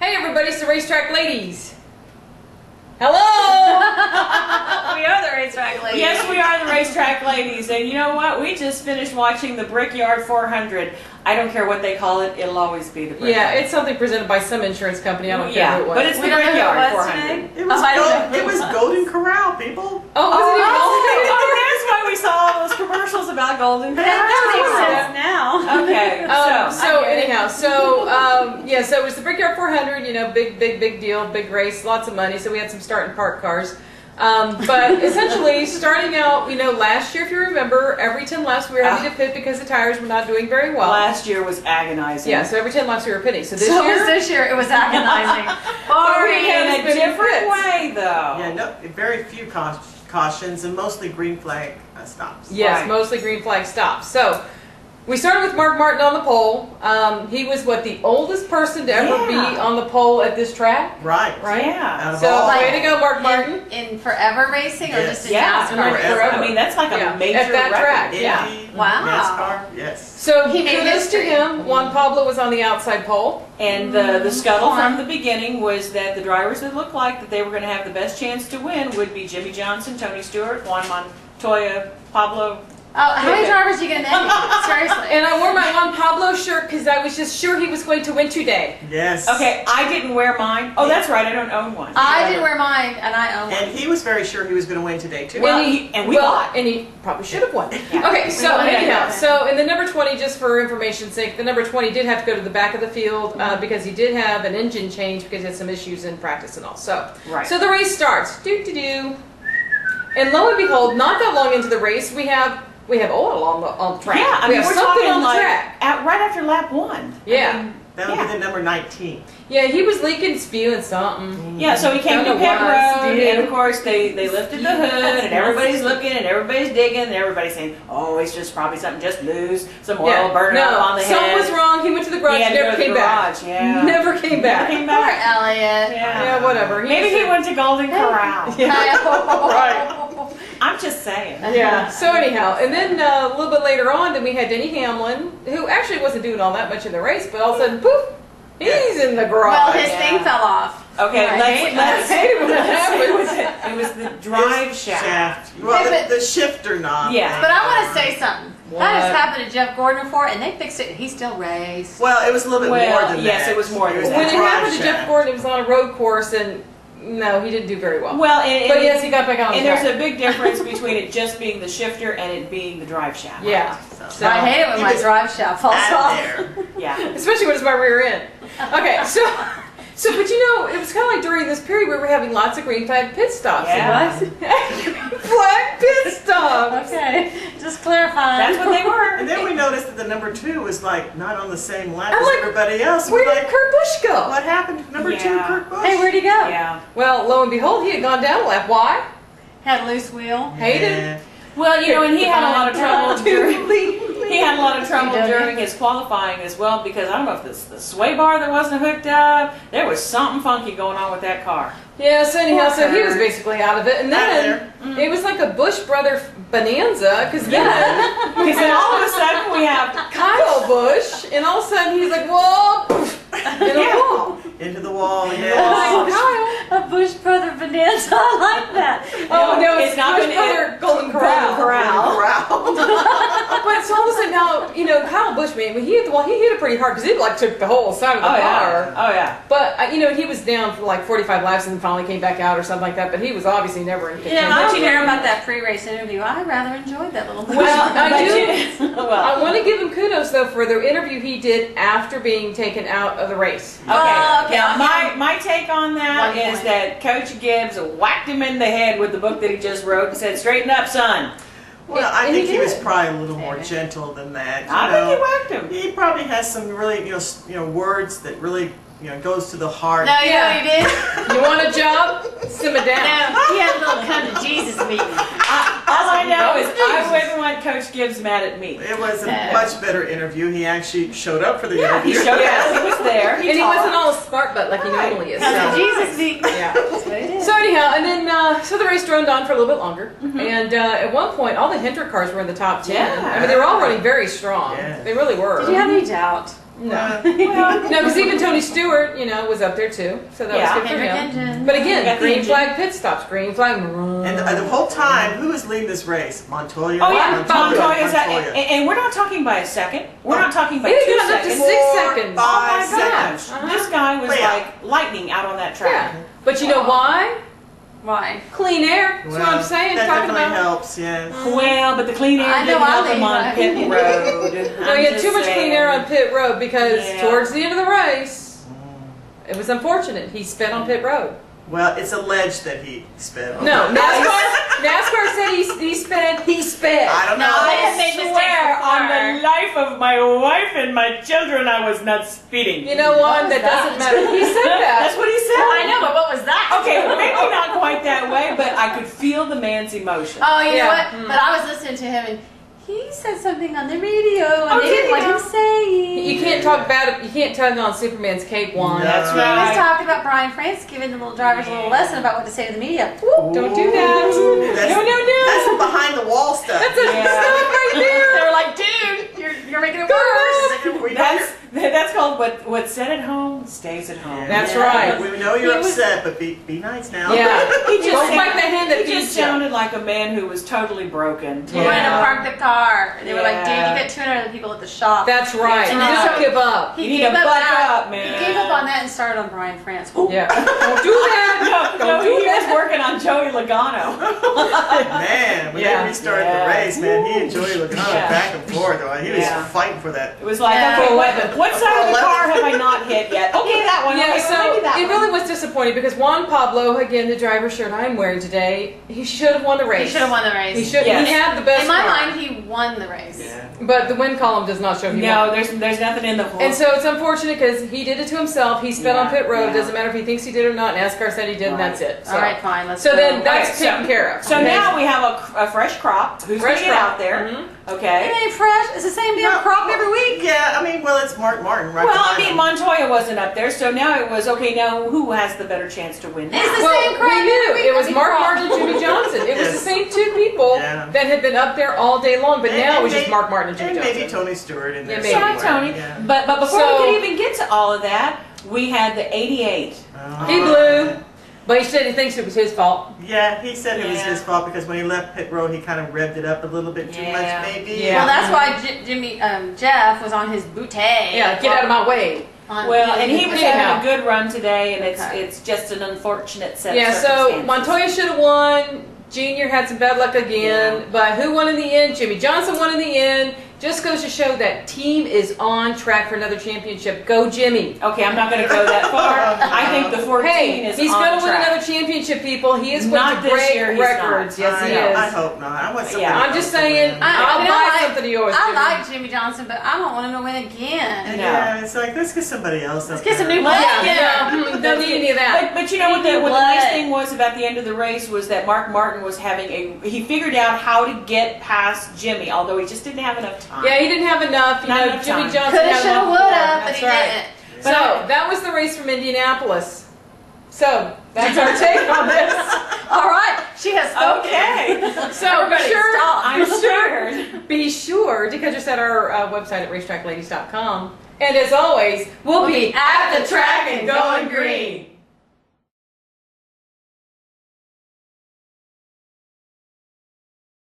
Hey everybody, it's the Racetrack Ladies. Hello! We are the Racetrack Ladies. Yes, we are the Racetrack Ladies. And you know what? We just finished watching the Brickyard 400. I don't care what they call it. It'll always be the Brickyard. Yeah, it's something presented by some insurance company. I don't care who it was. But it's the Brickyard 400. It was Golden Corral, people. Oh, was it even Oh, that's why we saw all those commercials about Golden Corral. That makes sense now. Okay, so it was the Brickyard 400, you know, big deal, big race, lots of money, so we had some start and park cars. But essentially, starting out, you know, last year, if you remember, every 10 laps we were having to pit because the tires were not doing very well. Last year was agonizing. Yeah, so every 10 laps we were pitting. So this year it was agonizing. In a different way, though. Yeah, no, very few cautions and mostly green flag stops. Yes, Right. mostly green flag stops. So we started with Mark Martin on the pole. He was the oldest person to ever be on the pole at this track. Right. Yeah. So way to go, Mark Martin. In forever racing or just in Yeah, NASCAR racing? forever. I mean, that's like a major at that record. track. Indy, Yeah. Wow. NASCAR, yes. So He made kudos to history. him. Juan Pablo was on the outside pole. And the scuttle from the beginning was that the drivers that looked like that they were going to have the best chance to win would be Jimmy Johnson, Tony Stewart, Juan Montoya, Pablo. Oh, how many drivers are you going to name? Seriously. And I wore my Juan Pablo shirt because I was just sure he was going to win today. Yes. Okay, I didn't wear mine. Oh, that's right, I don't own one. I did wear mine, and I own one. And he was very sure he was going to win today, too. And he probably should have won. Yeah. Okay, so won anyhow, that. so in the number 20, just for information's sake, the number 20 did have to go to the back of the field because he did have an engine change because he had some issues in practice and all. So, Right. so the race starts. Do. And lo and behold, not that long into the race, we have oil on the track. Yeah, I we mean, have we're something talking on the like track. right after lap 1. Yeah. That would be the number 19. Yeah, he was leaking, spewing something. Yeah, so he came to Don't pit know why, road, dude. and of course they lifted the hood, and everybody's looking, and everybody's digging, and everybody's saying, "Oh, it's just probably something just loose, some oil burning up on the head." Something was wrong. He went to the garage, He had to never go to the came back. garage, yeah. Never came back. Never came Poor back. Elliot. Yeah, whatever. Maybe he went to Golden Corral. Right. I'm just saying. Yeah. So anyhow, and then a little bit later on, then we had Denny Hamlin, who actually wasn't doing all that much in the race, but all of a sudden, poof, he's in the garage. Well, his thing fell off. Okay, Right. let's I hate it when that happens. It was the drive shaft. Well, Hey, but- the shifter knob. Yeah. But I want to say something. What? That has happened to Jeff Gordon before, and they fixed it, and he still raced. Well, it was a little bit more than that. yes, it was more than was that. the When it drive happened to Jeff shaft. Gordon, it was on a road course, and no, he didn't do very well. Well, But yes, he got back on the and track. there's a big difference between it just being the shifter and it being the drive shaft. Yeah. So, I hate it when He my was drive shaft falls out off. there. Yeah. Especially when it's my rear end. Okay, but you know, it was kind of like during this period where we were having lots of green flag pit stops. Yeah. Flag pit stops. Okay, just clarifying. That's what they were. And then we noticed that the number 2 was like not on the same lap I'm as like, everybody else. Where We're did like, Kurt Busch go? what happened? Number 2, Yeah. Kurt Busch. Hey, where'd he go? Yeah. Well, lo and behold, he had gone down a lap. Why? Had a loose wheel. Hated. Yeah. Well, you know, and he had a lot of trouble during He did. his qualifying as well, because I don't know if the sway bar that wasn't hooked up. There was something funky going on with that car. Yeah, so anyhow, Poor so he was Kurt. basically out of it. And Out of then it was like a Bush brother bonanza, because then Because then all of a sudden we have Kyle Busch, and all of a sudden he's like, whoa, poof, in a wall. Into the wall, I'm yes. like, Kyle. A Bush brother bonanza. I like that. Oh, no, it's not Busch brother Golden Corral. Corral. But so all of a sudden now, you know, Kyle Busch, man, he hit it pretty hard because he like took the whole side of the car. Oh yeah. But you know, he was down for like 45 laps and then finally came back out or something like that. But he was obviously never in contention. Yeah, did you hear about that pre-race interview? I rather enjoyed that little bit. Well, I do. Well, I want to give him kudos though for the interview he did after being taken out of the race. okay. Okay, Now I'll my take on that 1 is point. that Coach Gibbs whacked him in the head with the book that he just wrote and said, "Straighten up, son." Well, I And think he he was did. probably a little more gentle than that. I think he whacked him. He probably has some really, you know, words that really, goes to the heart. No, you know what he did? You want a job? Simmer down. No, he had a little come to Jesus meeting. All I know is I wouldn't want Coach Gibbs mad at me. It was a Yeah. much better interview. He actually showed up for the Yeah, he interview. showed up. He was there. And he wasn't all smart butt like he normally is. Come to So. Jesus meeting. Yeah. That's what he did. So anyhow, and then so the race droned on for a little bit longer, and at one point all the Hendrick cars were in the top 10. Yeah. I mean they were all running very strong. Yeah. They really were. Did you have any doubt? No, because even Tony Stewart, was up there too, so that Yeah. was good for Hendrick him. engine. But We again, got the green engine. flag pit stops, green flag. And the whole time, who was leading this race? Montoya. Oh yeah, Montoya's Montoya. and we're not talking by a second. We're not talking by He 2 got up to seconds. 6 4, seconds. 5 Oh my seconds. gosh, this guy was Well, yeah. like lightning out on that Yeah, track. but you know why? Why? Clean air. That's what I'm saying. That Talking definitely about. helps, yes. Well, but the clean air I know didn't help I him on leave, pit right? road. No, he had too much clean air on pit road because Yeah. towards the end of the race, it was unfortunate. He sped on pit road. Well, it's alleged that he sped on No, it. NASCAR said he sped. He sped. I don't know. No, they have I made mistakes swear on before. the life of my wife and my children, I was not speeding. You know what? was That that? doesn't matter. He said That's that. what he said. Well, I know, but what was that? Okay, maybe not quite that way, but I could feel the man's emotion. Oh, you Yeah. know what? Mm. But I was listening to him, and he said something on the radio, and Oh, they did didn't he want now? him saying. You can't talk bad. You can't tug on Superman's cape, Juan. No. That's He was right. talking about Brian France giving the little drivers a little lesson about what to say to the media. Don't do that. That's, No, no, no. That's some behind the wall stuff. That's a Yeah. stop right They there. were like, dude, you're making it Go worse. That's called what's said at home stays at home. That's Yeah. right. We know you're He was- upset, but be nice now. Yeah. He just Don't bite the hand that he feeds just you. sounded like a man who was totally broken. We're going to Yeah. park the car. And they were like, dude, Yeah. you got 200 other people at the shop. That's right. And Don't so- give up. You need to buck that. up, man. He gave up on that and started on Brian France. Yeah. Don't do that. No, he was working on Joey Logano. Man, when Yeah. they restarted Yeah. the race, man, he and Joey Logano Yeah. back and forth. He was Yeah. fighting for that. It was like, Yeah. okay, For what 11. side of the 11. car have I not hit yet? Okay, that one. Yeah, Okay, so well, maybe that it one. really was disappointing because Juan Pablo, again, the driver shirt I'm wearing today, he should have won the He race. should have won the race. He should. Yes. He had the best. In my car. mind, he won the race. But the win column does not show he No, won. there's nothing in the whole. And so it's unfortunate because he did it to himself. He sped on Yeah, pit road. yeah. Doesn't matter if he thinks he did or not. NASCAR said he did, and that's it. So, All right, fine. Let's so go. then that's Okay, so- taken care of. So okay? now we have a fresh crop. Who's Fresh going to get crop. out there? Mhm. Okay. It ain't fresh. It's the same damn crop every week. Yeah, I mean, well, it's Mark Martin, right? Well, I behind mean, him. Montoya wasn't up there, so now it was okay. Now who has the better chance to win? It's the Well, same crop we every knew week. it was I mean, Mark crop. Martin and Jimmy Johnson. It was Yes. the same two people Yeah. that had been up there all day long, but And- now it and was just maybe- Mark Martin and Jimmy and Johnson. maybe Tony Stewart in there. Yeah, maybe. Sorry, somewhere. Tony. Yeah. But before So- we could even get to all of that, we had the 88. He blew, but he said he thinks it was his fault. Yeah, he said it was Yeah. his fault because when he left pit road, he kind of revved it up a little bit too Yeah. much, maybe. Yeah. Well, that's why Jeff was on his bootay. Yeah, get out of my way. Well, and he was Anyhow. having a good run today, and Okay. it's just an unfortunate set Yeah, of so circumstances. Montoya should have won. Junior had some bad luck again, but who won in the end? Jimmy Johnson won in the end. Just goes to show that team is on track for another championship. Go Jimmy. Okay, I'm not going to go that far. I think the 14 Hey, is he's on going to win track. another championship, people. He is going Not to this break year, he's records. not. Yes, I he know, I is. hope not. I want something. Yeah. I'm just saying, I I'll mean, buy like- something of yours, I Jimmy. like Jimmy Johnson, but I don't want him to win again. No. Yeah, it's like let's get somebody else. Let's up get some there. new blood. Yeah, no, don't need any of that. But you know what the Blood. nice thing was about the end of the race was that Mark Martin was having he figured out how to get past Jimmy, although he just didn't have enough time. Yeah, he didn't have enough. You Not know, enough Jimmy time. Johnson Coulda, had shoulda, enough woulda, before. but That's he right. didn't. So that was the race from Indianapolis. So that's our take on this. All right, she has spoken. Okay. So Everybody stop. I'm scared. be sure to catch us at our website at racetrackladies.com. And as always, we'll be at the track and going green.